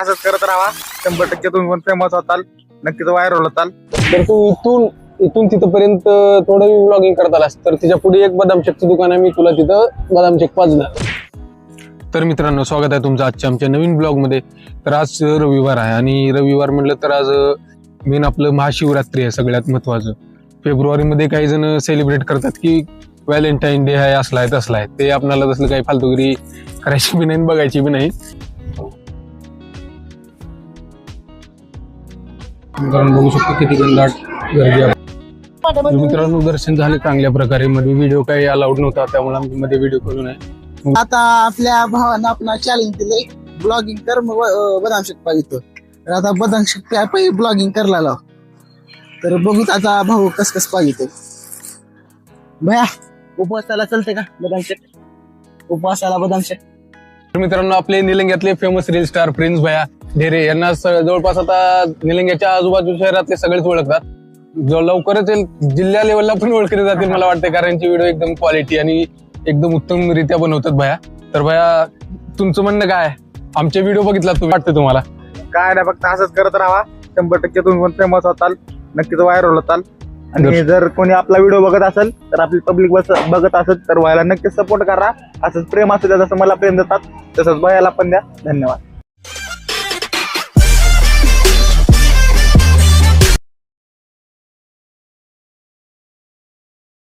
असंच करत राहा, 100% तुम्ही पण फेमस होताल, नक्कीच व्हायरल होताल. तर तू इथून तिथपर्यंत थोडं व्लॉगिंग करत आलास तर तिच्या पुढे एक बदाम शेकचं दुकान आहे, मी तुला तिथं बदाम शेक पाजणार. तर मित्रांनो, स्वागत आहे तुमचं आजच्या आमच्या नवीन ब्लॉग मध्ये. तर आज रविवार आहे आणि रविवार म्हटलं तर आज मेन आपलं महाशिवरात्री आहे सगळ्यात महत्वाचं. फेब्रुवारीमध्ये काही जण सेलिब्रेट करतात की व्हॅलेंटाईन डे आहे, असला आहे तसला आहे. ते आपल्याला तसलं काही फालतूगिरी करायची बी नाही, बघायची बी नाही. बघू शकतो किती घनदाट गर्दी आहे. मित्रांनो, दर्शन झाले चांगल्या प्रकारे. मध्ये व्हिडिओ काही अलाउड नव्हता, त्यामुळे आम्ही मध्ये व्हिडिओ करू नये. आता आपल्या भावानं आपण चॅलेंज दिले, ब्लॉगिंग कर मग बदाम शेक पाहिजे. तर आता बदाम शेक पाहिजे ब्लॉगिंग करायला लाव. तर बघूत आता भाऊ कस पाहिजे. भया उपवासाला चलते का बदाम शेक? उपवासाला बदाम शेक. मित्रांनो, आपले निलंग्यातले फेमस रील स्टार प्रिन्स भया ढेरे यांना जवळपास आता निलंग्याच्या आजूबाजू शहरातले सगळेच ओळखतात. जो लवकरच जिल्हा लेवलला पण ओळखले जातील मला वाटते, कारण यांची व्हिडिओ एकदम क्वालिटी आणि एकदम उत्तम रित्या बनवतात भया. तर भया, तुमचं म्हणणं काय? आमचे व्हिडिओ बघितला तुम्ही, वाटतं तुम्हाला? काय नाही, फक्त असंच करत राहा, 100% तुम्ही पण फेमस होताल, नक्कीच व्हायरल होताल. आणि जर कोणी आपला व्हिडिओ बघत असेल तर आपली पब्लिक बघत असेल तर व्हायला नक्कीच सपोर्ट करा. असंच प्रेम असू द्या, जसं मला प्रेम देतात तसंच भयाला पण द्या. धन्यवाद.